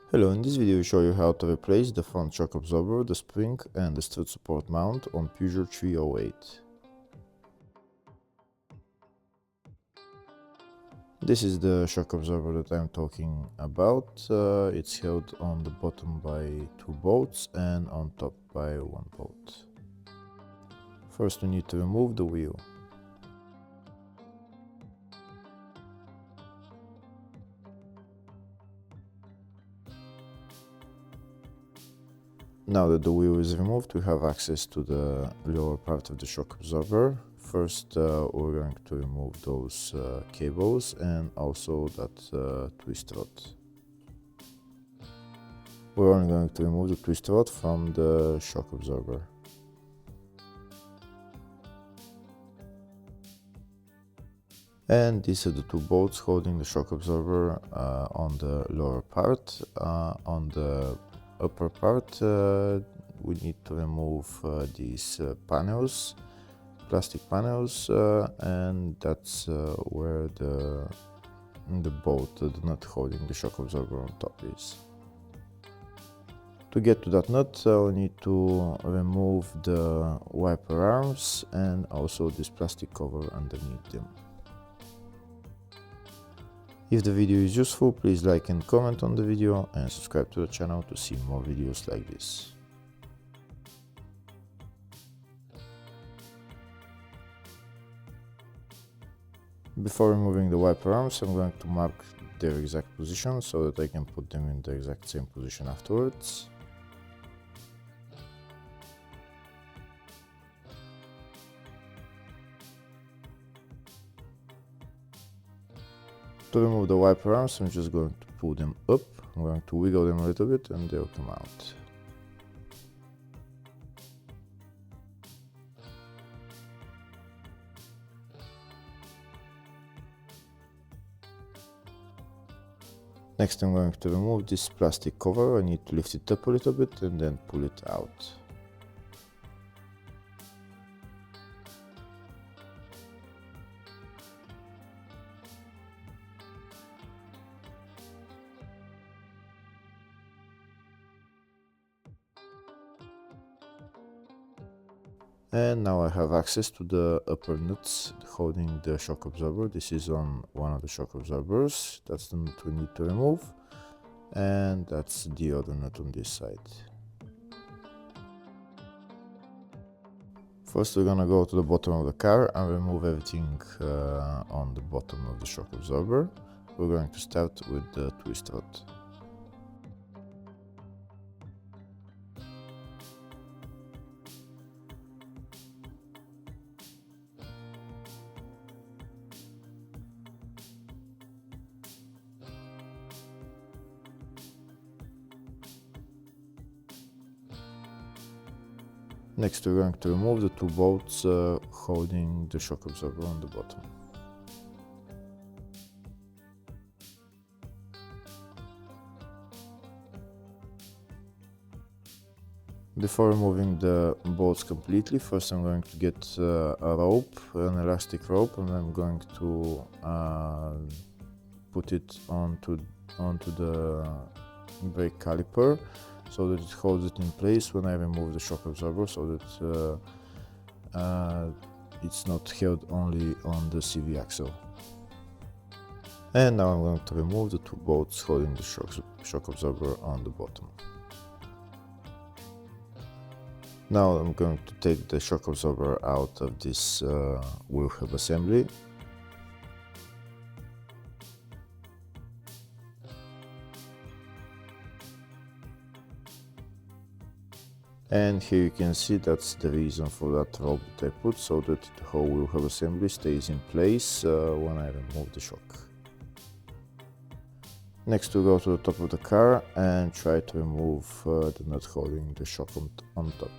Hello, in this video I show you how to replace the front shock absorber, the spring and the strut support mount on Peugeot 308. This is the shock absorber that I'm talking about. It's held on the bottom by 2 bolts and on top by 1 bolt. First we need to remove the wheel. Now that the wheel is removed, we have access to the lower part of the shock absorber. First, we're going to remove those cables and also that twist rod. We're only going to remove the twist rod from the shock absorber. And these are the 2 bolts holding the shock absorber on the lower part. On the upper part, we need to remove these panels, plastic panels, and that's where the bolt, the nut holding the shock absorber on top is. To get to that nut, we need to remove the wiper arms and also this plastic cover underneath them. If the video is useful, please like and comment on the video and subscribe to the channel to see more videos like this. Before removing the wiper arms, I'm going to mark their exact position so that I can put them in the exact same position afterwards. To remove the wiper arms, I'm just going to pull them up. I'm going to wiggle them a little bit and they'll come out. Next, I'm going to remove this plastic cover. I need to lift it up a little bit and then pull it out. And now I have access to the upper nuts holding the shock absorber. This is on one of the shock absorbers. That's the nut we need to remove. And that's the other nut on this side. First we're gonna go to the bottom of the car and remove everything on the bottom of the shock absorber. We're going to start with the twist rod. Next we're going to remove the 2 bolts holding the shock absorber on the bottom. Before removing the bolts completely, first I'm going to get a rope, an elastic rope, and I'm going to put it onto the brake caliper so that it holds it in place when I remove the shock absorber, so that it's not held only on the CV axle. And now I'm going to remove the 2 bolts holding the shock absorber on the bottom. Now I'm going to take the shock absorber out of this wheel hub assembly. And here you can see that's the reason for that rope that I put, so that the whole wheel hub assembly stays in place when I remove the shock. Next we go to the top of the car and try to remove the nut holding the shock on top.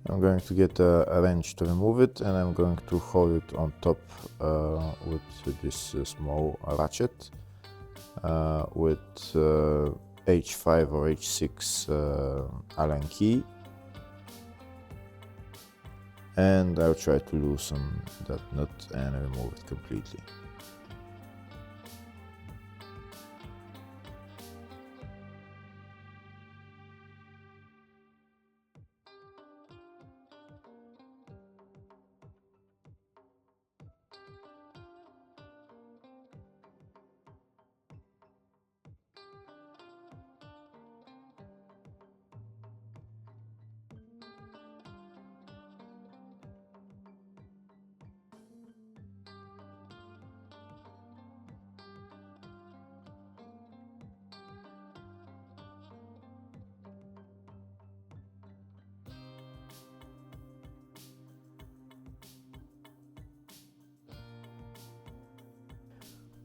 I'm going to get a wrench to remove it, and I'm going to hold it on top with this small ratchet with H5 or H6 Allen key, and I'll try to loosen that nut and remove it completely.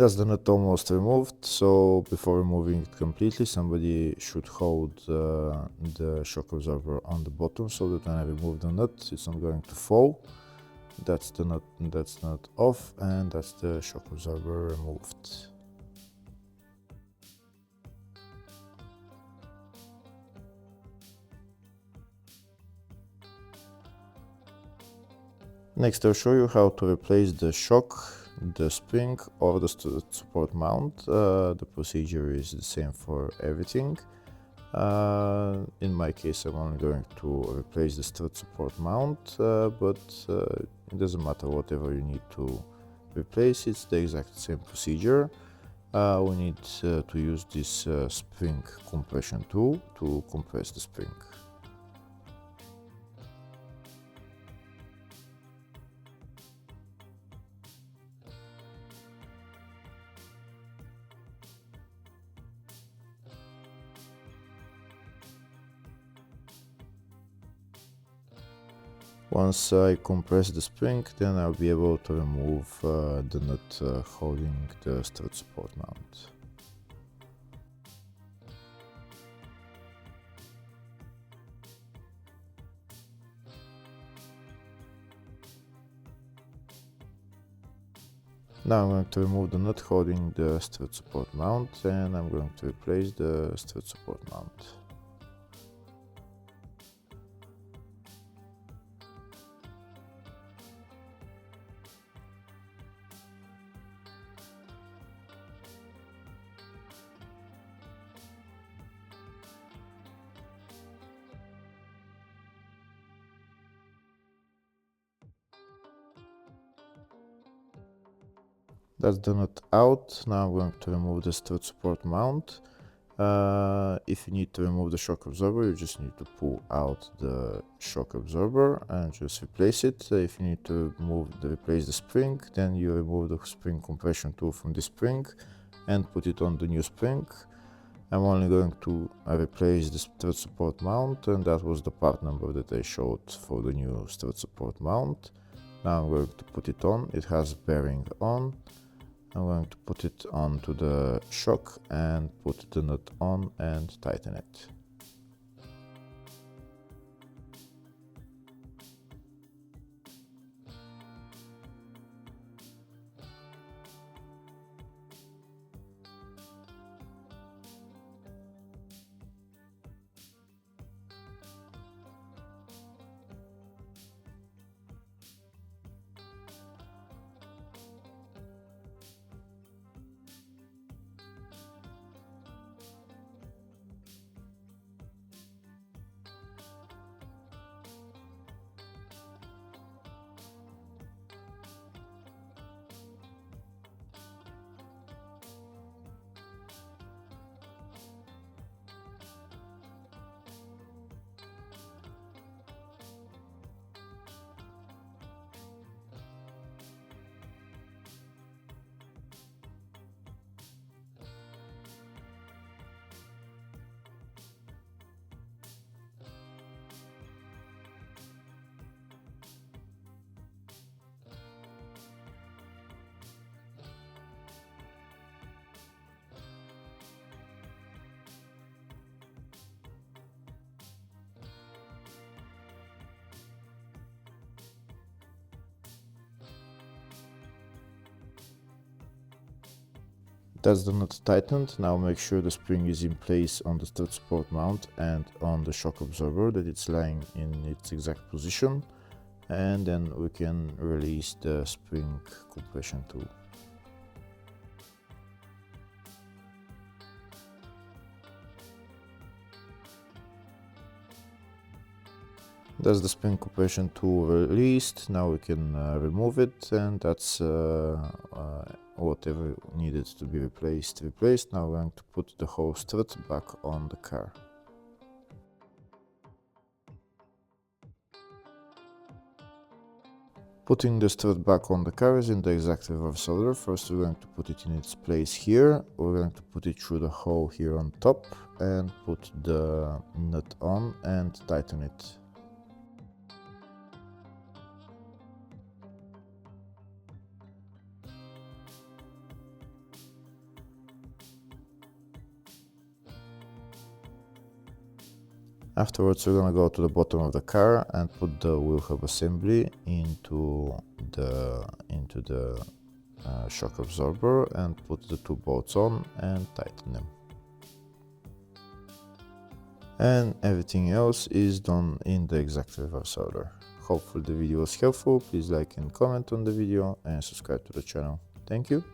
That's the nut almost removed, so before removing it completely, somebody should hold the shock absorber on the bottom so that when I remove the nut, it's not going to fall. That's the nut off, and that's the shock absorber removed. Next, I'll show you how to replace the shock, the spring, or the support mount. The procedure is the same for everything. In my case, I'm only going to replace the strut support mount, but it doesn't matter, whatever you need to replace, it's the exact same procedure. We need to use this spring compression tool to compress the spring. Once I compress the spring, then I'll be able to remove the nut holding the strut support mount. Now I'm going to remove the nut holding the strut support mount, and I'm going to replace the strut support mount. That's the nut out. Now I'm going to remove the strut support mount. If you need to remove the shock absorber, you just need to pull out the shock absorber and just replace it. If you need to replace the spring, then you remove the spring compression tool from the spring and put it on the new spring. I'm only going to replace the strut support mount, and that was the part number that I showed for the new strut support mount. Now I'm going to put it on. It has bearing on. I'm going to put it onto the shock and put the nut on and tighten it. That's the nut tightened. Now make sure the spring is in place on the strut support mount and on the shock absorber, that it's lying in its exact position, and then we can release the spring compression tool. That's the spring compression tool released. Now we can remove it, and that's whatever needed to be replaced. Now we're going to put the whole strut back on the car. Putting the strut back on the car is in the exact reverse order. First we're going to put it in its place here. We're going to put it through the hole here on top and put the nut on and tighten it. Afterwards, we're gonna go to the bottom of the car and put the wheel hub assembly into the shock absorber and put the 2 bolts on and tighten them. And everything else is done in the exact reverse order. Hopefully the video was helpful. Please like and comment on the video and subscribe to the channel. Thank you.